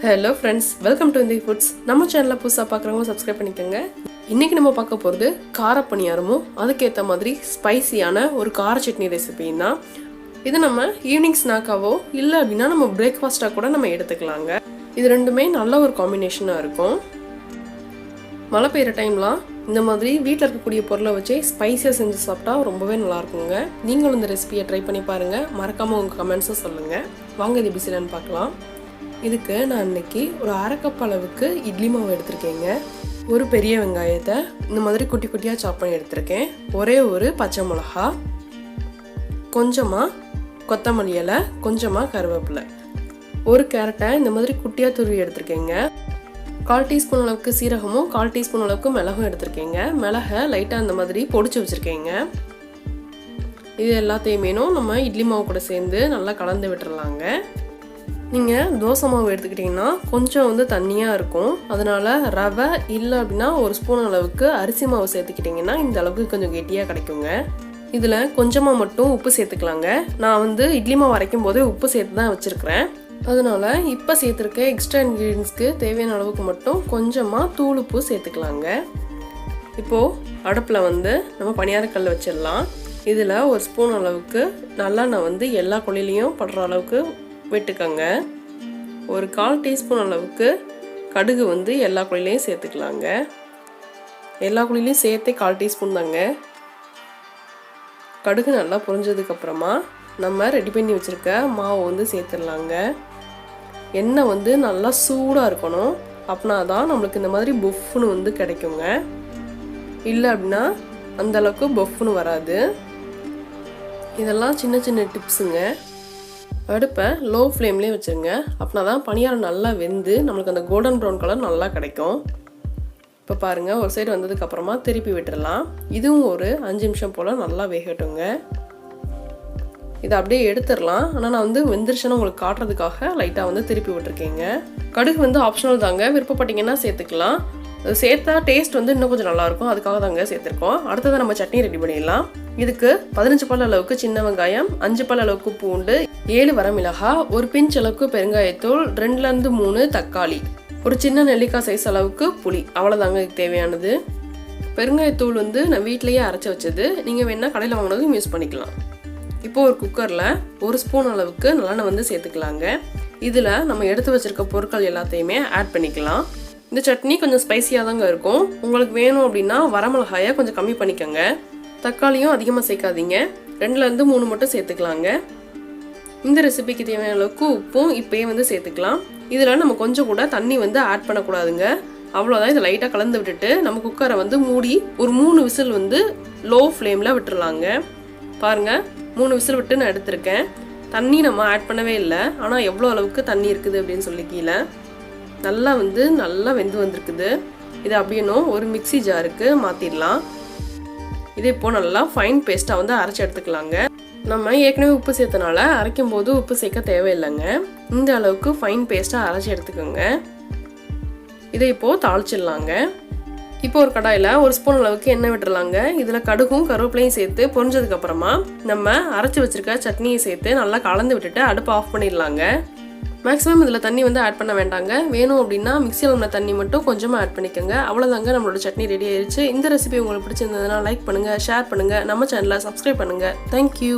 Hello friends, welcome to Vindhagi Foods. நம்ம சேனலை புதுசா பார்க்குறவங்க சப்ஸ்கிரைப் பண்ணிக்கோங்க. இன்னைக்கு நம்ம பார்க்க போகிறது கார பணியாரமும் அதுக்கேற்ற மாதிரி ஸ்பைசியான ஒரு கார சட்னி ரெசிபியும் தான். இது நம்ம ஈவினிங் ஸ்நாக்காவோ இல்லை அப்படின்னா நம்ம பிரேக்ஃபாஸ்ட்டாக கூட நம்ம எடுத்துக்கலாங்க. இது ரெண்டுமே நல்ல ஒரு காம்பினேஷனாக இருக்கும். மழை பெய்கிற டைம்லாம் இந்த மாதிரி வீட்டில் இருக்கக்கூடிய பொருளை வச்சு ஸ்பைஸியாக செஞ்சு சாப்பிட்டா ரொம்பவே நல்லாயிருக்குங்க. நீங்களும் இந்த ரெசிபியை ட்ரை பண்ணி பாருங்கள். மறக்காமல் உங்கள் கமெண்ட்ஸும் சொல்லுங்கள். வாங்க இது பிசிலன்னு பார்க்கலாம். இதுக்கு நான் இன்னைக்கு ஒரு அரை கப் அளவுக்கு இட்லி மாவு எடுத்திருக்கேங்க. ஒரு பெரிய வெங்காயத்தை இந்த மாதிரி குட்டி குட்டியாக சாப் பண்ணி எடுத்திருக்கேன். ஒரே ஒரு பச்சை மிளகா, கொஞ்சமாக கொத்தமல்லி இலை, கொஞ்சமாக கருவேப்பிலை, ஒரு கேரட்டை இந்த மாதிரி குட்டியாக துருவி எடுத்திருக்கேங்க. 1/4 டீஸ்பூன் அளவுக்கு சீரகமும் 1/4 டீஸ்பூன் அளவுக்கு மிளகும் எடுத்திருக்கேங்க. மிளகை லைட்டாக இந்த மாதிரி பொடிச்சு வச்சுருக்கேங்க. இது எல்லாத்தையுமேனும் நம்ம இட்லி மாவு கூட சேர்ந்து நல்லா கலந்து விட்டுறலாங்க. நீங்கள் தோசை மாவு எடுத்துக்கிட்டிங்கன்னா கொஞ்சம் தண்ணியாக இருக்கும். அதனால் ரவை இல்லை அப்படின்னா ஒரு ஸ்பூன் அளவுக்கு அரிசி மாவு சேர்த்துக்கிட்டிங்கன்னா இந்த அளவுக்கு கொஞ்சம் கெட்டியாக கிடைக்குங்க. இதில் கொஞ்சமாக மட்டும் உப்பு சேர்த்துக்கலாங்க. நான் இட்லி மாவு அரைக்கும் போதே உப்பு சேர்த்து தான் வச்சுருக்கிறேன். அதனால் இப்போ சேர்த்துருக்க எக்ஸ்ட்ரா இன்க்ரீடியன்ஸ்க்கு தேவையான அளவுக்கு மட்டும் கொஞ்சமாக தூள் உப்பு சேர்த்துக்கலாங்க. இப்போது அடுப்பில் நம்ம பணியாரக்கல் வச்சிடலாம். இதில் ஒரு ஸ்பூன் அளவுக்கு நல்லெண்ணெய் எல்லா குழிலையும் படுற அளவுக்கு விட்டுக்கோங்க. ஒரு 1/4 டீஸ்பூன் அளவுக்கு கடுகு எல்லா குழிலையும் சேர்த்துக்கலாங்க. எல்லா குழிலையும் சேர்த்தே 1/4 டீஸ்பூன் தாங்க. கடுகு நல்லா பொரிஞ்சதுக்கப்புறமா நம்ம ரெடி பண்ணி வச்சுருக்க மாவு சேர்த்துடலாங்க. எண்ணெய் நல்லா சூடாக இருக்கணும். அப்படின்னா தான் நம்மளுக்கு இந்த மாதிரி பொஃப்னு கிடைக்குங்க. இல்லை அப்படின்னா அந்தளவுக்கு பொஃப்னு வராது. இதெல்லாம் சின்ன சின்ன டிப்ஸுங்க. அடுப்பை லோ ஃப்ளேம்லேயே வச்சுருங்க. அப்படின்னா தான் பணியாரம் நல்லா வெந்து நம்மளுக்கு அந்த கோல்டன் ப்ரௌன் கலர் நல்லா கிடைக்கும். இப்போ பாருங்கள், ஒரு சைடு வந்ததுக்கப்புறமா திருப்பி விட்டுடலாம். இதுவும் ஒரு 5 நிமிஷம் போல் நல்லா வேகட்டுங்க. இதை அப்படியே எடுத்துடலாம். ஆனால் நான் வெந்துருச்சுன்னு உங்களுக்கு காட்டுறதுக்காக லைட்டாக திருப்பி விட்டுருக்கேங்க. கடுகு ஆப்ஷனல் தாங்க. விருப்பப்பட்டீங்கன்னா சேர்த்துக்கலாம். சேர்த்தா டேஸ்ட் இன்னும் கொஞ்சம் நல்லாயிருக்கும். அதுக்காக தாங்க சேர்த்துருக்கோம். அடுத்தது நம்ம சட்னி ரெடி பண்ணிடலாம். இதுக்கு 15 பல் அளவுக்கு சின்ன வெங்காயம், 5 பல் அளவுக்கு பூண்டு, 7 வரமிளகாய், ஒரு பிஞ்ச் அளவுக்கு பெருங்காயத்தூள், 2லேருந்து 3 தக்காளி, ஒரு சின்ன நெல்லிக்காய் சைஸ் அளவுக்கு புளி, அவ்வளோதாங்க இதுக்கு தேவையானது. பெருங்காயத்தூள் நான் வீட்டிலேயே அரைச்சி வச்சது. நீங்கள் வேணால் கடையில் வாங்கினதும் யூஸ் பண்ணிக்கலாம். இப்போ ஒரு குக்கரில் ஒரு ஸ்பூன் அளவுக்கு நல்லெண்ணெய் சேர்த்துக்கலாங்க. இதில் நம்ம எடுத்து வச்சிருக்க பொருட்கள் எல்லாத்தையுமே ஆட் பண்ணிக்கலாம். இந்த சட்னி கொஞ்சம் ஸ்பைசியாக தாங்க இருக்கும். உங்களுக்கு வேணும் அப்படின்னா வரமிளகாயை கொஞ்சம் கம்மி பண்ணிக்கோங்க. தக்காளியும் அதிகமாக சேர்க்காதீங்க. 2லேருந்து 3 மட்டும் சேர்த்துக்கலாங்க. இந்த ரெசிபிக்கு தேவையான அளவுக்கு உப்பும் இப்போயே சேர்த்துக்கலாம். இதில் நம்ம கொஞ்சம் கூட தண்ணி ஆட் பண்ணக்கூடாதுங்க. அவ்வளோதான். இதை லைட்டாக கலந்து விட்டுட்டு நம்ம குக்கரை மூடி ஒரு 3 விசில் லோ ஃப்ளேமில் விட்டுறலாங்க. பாருங்கள், 3 விசில் விட்டு நான் எடுத்திருக்கேன். தண்ணி நம்ம ஆட் பண்ணவே இல்லை. ஆனால் எவ்வளோ அளவுக்கு தண்ணி இருக்குது அப்படின்னு சொல்லி கீழே நல்லா நல்லா வெந்து வந்திருக்குது. இதை அப்படியே ஒரு மிக்சி ஜாருக்கு மாற்றிடலாம். இதே இப்போ நல்லா ஃபைன் பேஸ்ட்டாக அரைச்சி எடுத்துக்கலாங்க. நம்ம ஏற்கனவே உப்பு சேர்த்தனால அரைக்கும் போது உப்பு சேர்க்க தேவையில்லைங்க. இந்த அளவுக்கு ஃபைன் பேஸ்ட்டாக அரைச்சி எடுத்துக்கோங்க. இதை இப்போது தாளிச்சிடலாங்க. இப்போ ஒரு கடாயில் ஒரு ஸ்பூன் அளவுக்கு எண்ணெய் விட்டுறலாங்க. இதில் கடுகும் கருவேப்பிலையும் சேர்த்து பொரிஞ்சதுக்கப்புறமா நம்ம அரைச்சி வச்சுருக்க சட்னியை சேர்த்து நல்லா கலந்து விட்டுட்டு அடுப்பை ஆஃப் பண்ணிடலாங்க. மேக்ஸிமம் இதில் தண்ணி ஆட் பண்ண வேண்டாங்க. வேணும் அப்படின்னா மிக்சியில் உள்ள தண்ணி மட்டும் கொஞ்சமாக ஆட் பண்ணிக்கோங்க. அவ்வளோதாங்க, நம்மளோட சட்னி ரெடி ஆயிடுச்சு. இந்த ரெசிபி உங்களுக்கு பிடிச்சிருந்ததுன்னா லைக் பண்ணுங்கள், ஷேர் பண்ணுங்கள், நம்ம சேனலை சப்ஸ்கிரைப் பண்ணுங்கள். தேங்க்யூ.